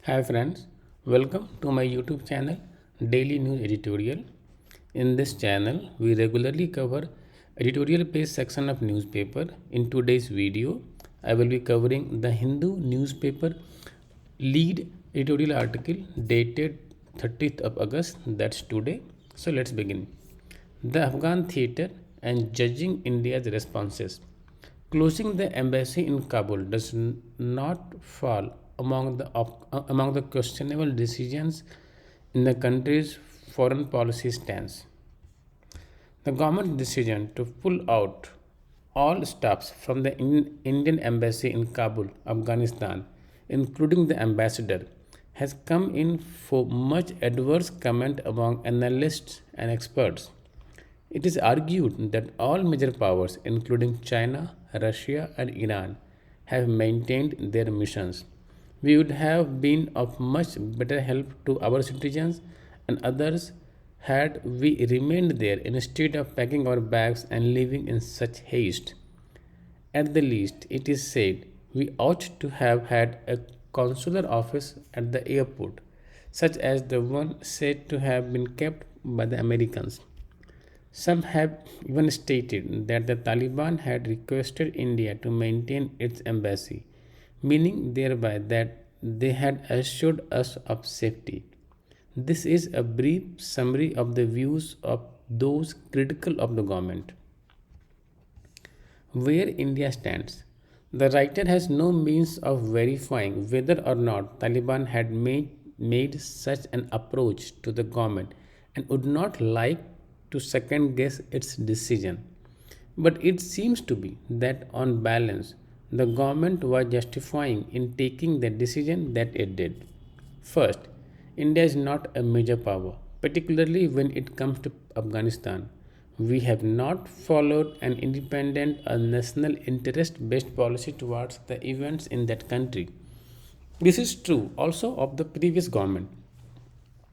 Hi friends, welcome to my YouTube channel Daily News Editorial. In this channel, we regularly cover editorial page section of newspaper. In today's video, I will be covering the Hindu newspaper lead editorial article dated 30th of August, that's today. So let's begin. The Afghan theater and judging India's responses. Closing the embassy in Kabul does not fall among the questionable decisions in the country's foreign policy stance. The government's decision to pull out all staffs from the Indian embassy in Kabul, Afghanistan, including the ambassador, has come in for much adverse comment among analysts and experts. It is argued that all major powers, including China, Russia, and Iran, have maintained their missions. We would have been of much better help to our citizens and others had we remained there instead of packing our bags and leaving in such haste. At the least, it is said we ought to have had a consular office at the airport, such as the one said to have been kept by the Americans. Some have even stated that the Taliban had requested India to maintain its embassy, meaning thereby that they had assured us of safety. This is a brief summary of the views of those critical of the government. Where India stands. The writer has no means of verifying whether or not Taliban had made such an approach to the government and would not like to second guess its decision. But it seems to be that on balance, the government was justifying in taking the decision that it did. First, India is not a major power, particularly when it comes to Afghanistan. We have not followed an independent or national interest based policy towards the events in that country. This is true also of the previous government.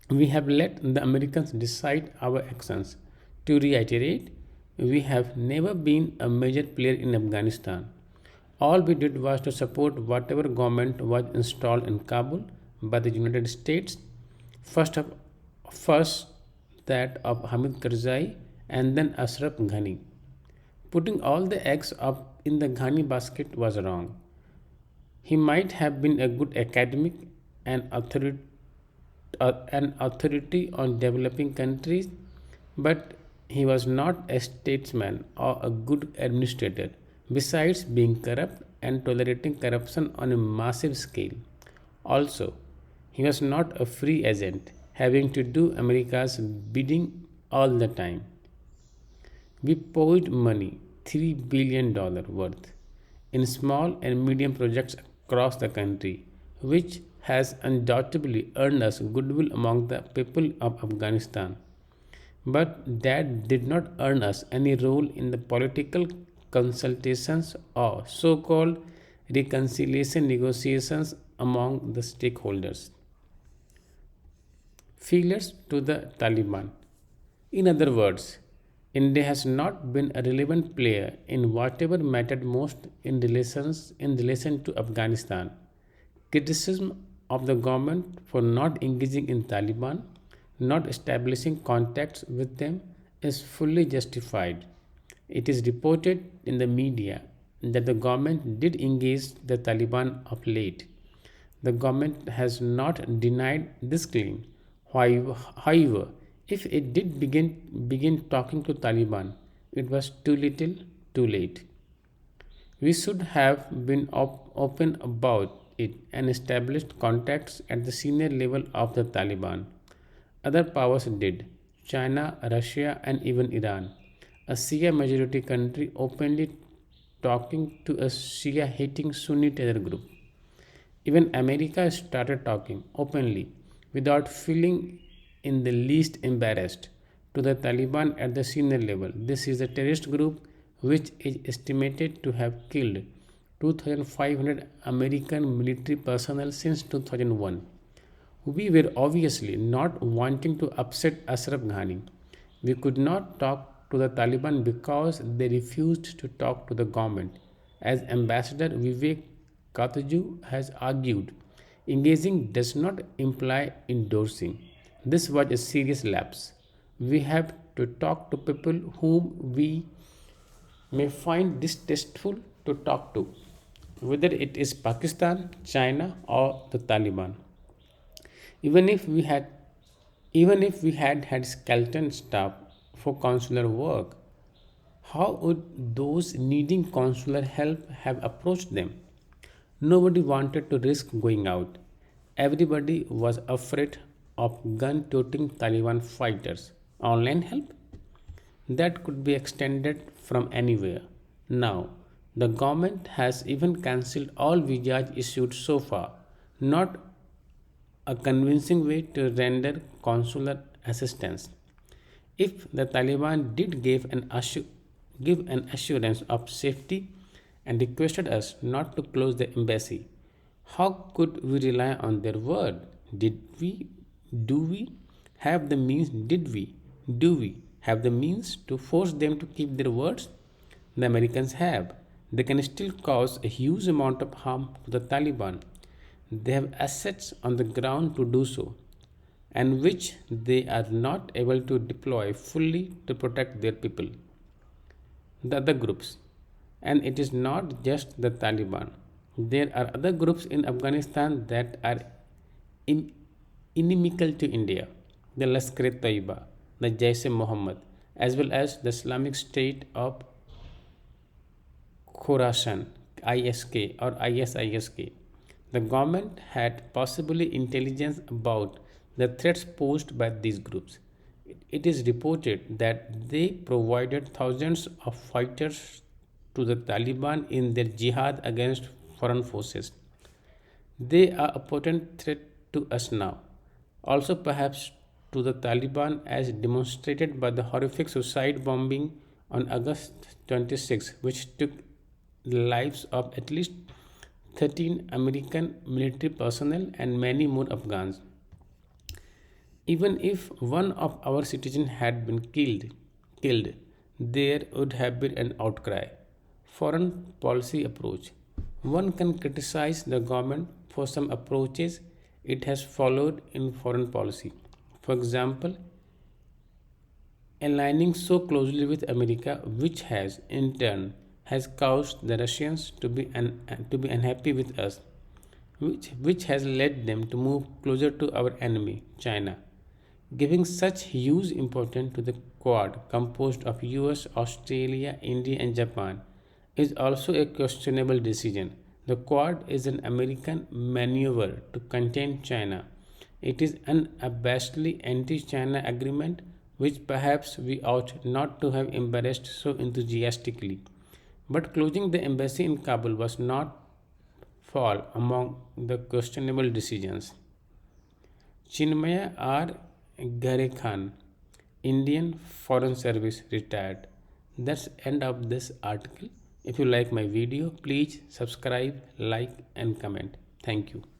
We have let the Americans decide our actions. To reiterate, we have never been a major player in Afghanistan. All we did was to support whatever government was installed in Kabul by the United States, first, of, first that of Hamid Karzai and then Ashraf Ghani. Putting all the eggs up in the Ghani basket was wrong. He might have been a good academic and an authority on developing countries, but he was not a statesman or a good administrator, besides being corrupt and tolerating corruption on a massive scale. Also, he was not a free agent, having to do America's bidding all the time. We poured money, $3 billion worth, in small and medium projects across the country, which has undoubtedly earned us goodwill among the people of Afghanistan. But that did not earn us any role in the political consultations or so called reconciliation negotiations among the stakeholders. Feelers to the Taliban. In other words, India has not been a relevant player in whatever mattered most in relation to Afghanistan. Criticism of the government for not engaging in Taliban, not establishing contacts with them, is fully justified. It is reported in the media that the government did engage the Taliban of late. The government has not denied this claim. However, if it did begin talking to Taliban, it was too little, too late. We should have been open about it and established contacts at the senior level of the Taliban. Other powers did China, Russia, and even Iran, a Shia majority country openly talking to a Shia hating Sunni terror group. Even America started talking openly without feeling in the least embarrassed to the Taliban at the senior level. This is a terrorist group which is estimated to have killed 2,500 American military personnel since 2001. We were obviously not wanting to upset Ashraf Ghani. We could not talk to the Taliban because they refused to talk to the government. As Ambassador Vivek Kataju has argued, Engaging does not imply endorsing. This was a serious lapse. We have to talk to people whom we may find distasteful to talk to, whether it is Pakistan, China, or the Taliban. Even if we had Even if we had had skeleton staff for consular work, how would those needing consular help have approached them? Nobody wanted to risk going out. Everybody was afraid of gun toting Taliban fighters. Online help? That could be extended from anywhere. Now, the government has even cancelled all visas issued so far, not a convincing way to render consular assistance. If the Taliban did give an assurance of safety and requested us not to close the embassy, how could we rely on their word? Did we? Do we have the means? Did we? Do we have the means to force them to keep their words? The Americans have. They can still cause a huge amount of harm to the Taliban. They have assets on the ground to do so, and which they are not able to deploy fully to protect their people. The other groups, and it is not just the Taliban. There are other groups in Afghanistan that are in, inimical to India, the Lashkar-e-Taiba, the Jaish-e-Mohammed, as well as the Islamic State of Khorasan, ISK or ISISK. The government had possibly intelligence about the threats posed by these groups. It is reported that they provided thousands of fighters to the Taliban in their jihad against foreign forces. They are a potent threat to us now. Also, perhaps to the Taliban, as demonstrated by the horrific suicide bombing on August 26, which took the lives of at least 13 American military personnel and many more Afghans. Even if one of our citizens had been killed, there would have been an outcry. Foreign policy approach. One can criticize the government for some approaches it has followed in foreign policy. For example, aligning so closely with America, which has in turn has caused the Russians to be unhappy with us, which has led them to move closer to our enemy, China. Giving such huge importance to the Quad, composed of US, Australia, India, and Japan, is also a questionable decision. The Quad is an American maneuver to contain China. It is an abashedly anti China agreement which perhaps we ought not to have embraced so enthusiastically. But closing the embassy in Kabul was not fall among the questionable decisions. Chinmaya R. Ghare Khan, Indian Foreign Service retired. That's end of this article. If you like my video, please subscribe, like and comment. Thank you.